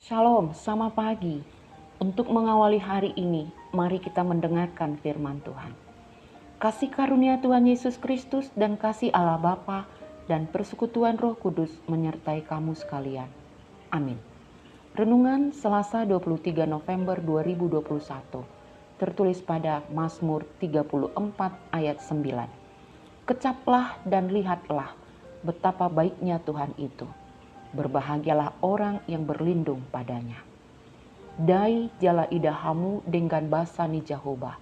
Shalom, selamat pagi. Untuk mengawali hari ini, mari kita mendengarkan firman Tuhan. Kasih karunia Tuhan Yesus Kristus dan kasih Allah Bapa dan persekutuan Roh Kudus menyertai kamu sekalian. Amin. Renungan Selasa 23 November 2021. Tertulis pada Mazmur 34 ayat 9. Kecaplah dan lihatlah betapa baiknya Tuhan itu. Berbahagialah orang yang berlindung padanya. Dai jala idahamu dengan basa ni Jehovah,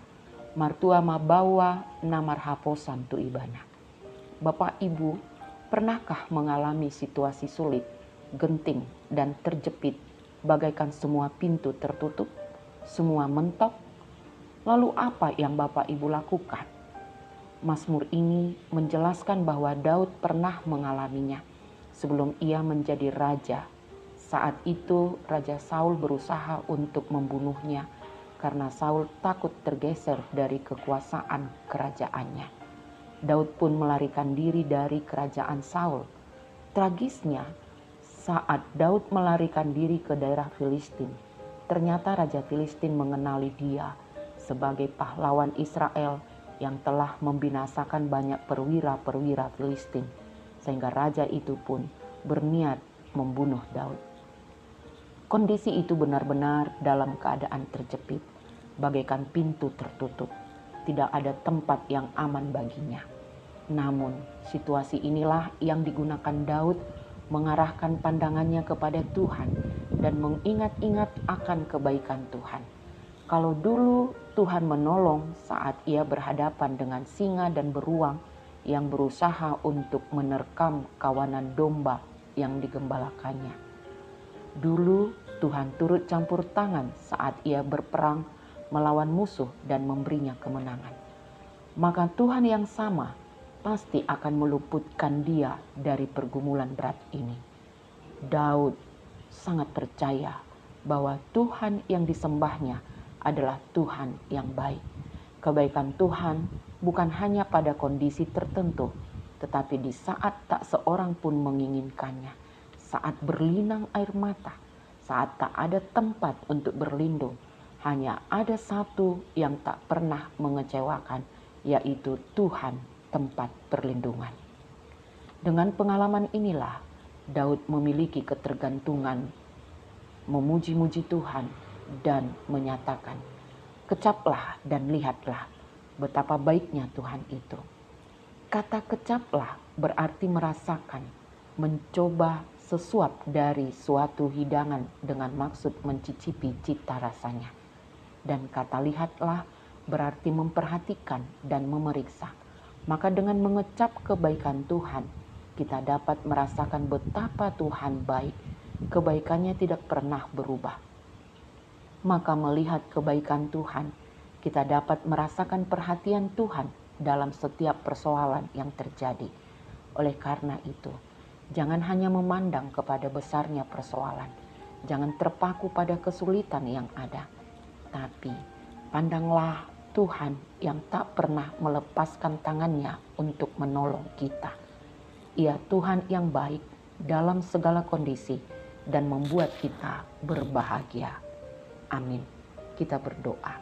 martua mabawa namar haposan tu ibana. Bapak Ibu, pernahkah mengalami situasi sulit, genting, dan terjepit, bagaikan semua pintu tertutup, semua mentok? Lalu apa yang Bapak Ibu lakukan? Mazmur ini menjelaskan bahwa Daud pernah mengalaminya sebelum ia menjadi raja. Saat itu Raja Saul berusaha untuk membunuhnya karena Saul takut tergeser dari kekuasaan kerajaannya. Daud pun melarikan diri dari kerajaan Saul. Tragisnya, saat Daud melarikan diri ke daerah Filistin, ternyata Raja Filistin mengenali dia sebagai pahlawan Israel yang telah membinasakan banyak perwira-perwira Filistin, sehingga raja itu pun berniat membunuh Daud. Kondisi itu benar-benar dalam keadaan terjepit, bagaikan pintu tertutup. Tidak ada tempat yang aman baginya. Namun, situasi inilah yang digunakan Daud mengarahkan pandangannya kepada Tuhan dan mengingat-ingat akan kebaikan Tuhan. Kalau dulu Tuhan menolong saat ia berhadapan dengan singa dan beruang yang berusaha untuk menerkam kawanan domba yang digembalakannya. Dulu Tuhan turut campur tangan saat ia berperang melawan musuh dan memberinya kemenangan. Maka Tuhan yang sama pasti akan meluputkan dia dari pergumulan berat ini. Daud sangat percaya bahwa Tuhan yang disembahnya adalah Tuhan yang baik. Kebaikan Tuhan bukan hanya pada kondisi tertentu, tetapi di saat tak seorang pun menginginkannya, saat berlinang air mata, saat tak ada tempat untuk berlindung. Hanya ada satu yang tak pernah mengecewakan, yaitu Tuhan tempat perlindungan. Dengan pengalaman inilah, Daud memiliki ketergantungan, memuji-muji Tuhan, dan menyatakan, kecaplah dan lihatlah betapa baiknya Tuhan itu. Kata kecaplah berarti merasakan, mencoba sesuap dari suatu hidangan dengan maksud mencicipi cita rasanya. Dan kata lihatlah berarti memperhatikan dan memeriksa. Maka dengan mengecap kebaikan Tuhan, kita dapat merasakan betapa Tuhan baik. Kebaikannya tidak pernah berubah. Maka melihat kebaikan Tuhan, kita dapat merasakan perhatian Tuhan dalam setiap persoalan yang terjadi. Oleh karena itu, jangan hanya memandang kepada besarnya persoalan. Jangan terpaku pada kesulitan yang ada. Tapi pandanglah Tuhan yang tak pernah melepaskan tangannya untuk menolong kita. Ia Tuhan yang baik dalam segala kondisi dan membuat kita berbahagia. Amin. Kita berdoa.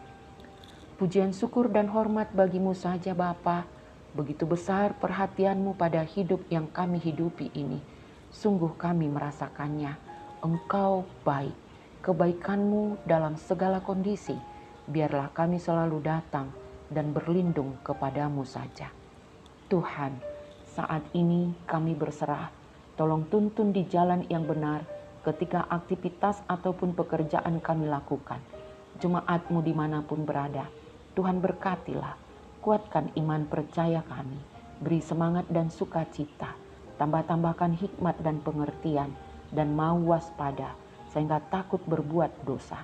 Pujian syukur dan hormat bagimu saja Bapa. Begitu besar perhatianmu pada hidup yang kami hidupi ini. Sungguh kami merasakannya. Engkau baik. Kebaikanmu dalam segala kondisi. Biarlah kami selalu datang dan berlindung kepadamu saja. Tuhan, saat ini kami berserah. Tolong tuntun di jalan yang benar ketika aktivitas ataupun pekerjaan kami lakukan. Jemaat-Mu dimanapun berada, Tuhan berkatilah, kuatkan iman percaya kami, beri semangat dan sukacita, tambah-tambahkan hikmat dan pengertian, dan mau waspada, sehingga takut berbuat dosa.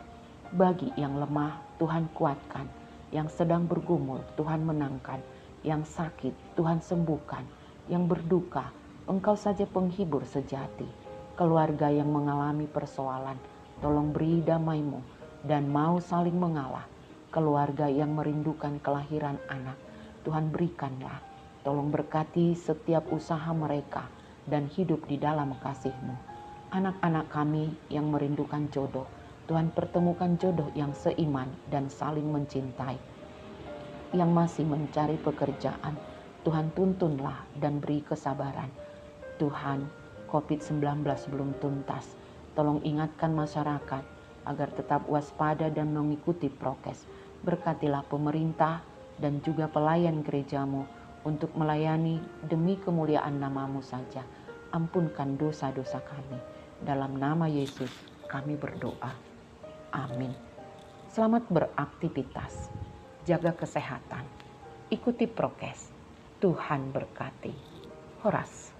Bagi yang lemah, Tuhan kuatkan, yang sedang bergumul, Tuhan menangkan, yang sakit, Tuhan sembuhkan, yang berduka, Engkau saja penghibur sejati. Keluarga yang mengalami persoalan, tolong beri damai-Mu dan mau saling mengalah. Keluarga yang merindukan kelahiran anak, Tuhan berikanlah. Tolong berkati setiap usaha mereka dan hidup di dalam kasih-Mu. anak-anak kami yang merindukan jodoh, Tuhan pertemukan jodoh yang seiman dan saling mencintai. Yang masih mencari pekerjaan, Tuhan tuntunlah dan beri kesabaran. Tuhan, COVID-19 belum tuntas. Tolong ingatkan masyarakat agar tetap waspada dan mengikuti prokes. Berkatilah pemerintah dan juga pelayan gerejamu untuk melayani demi kemuliaan nama-Mu saja. Ampunkan dosa-dosa kami. Dalam nama Yesus kami berdoa. Amin. Selamat beraktivitas. Jaga kesehatan. Ikuti prokes. Tuhan berkati. Horas.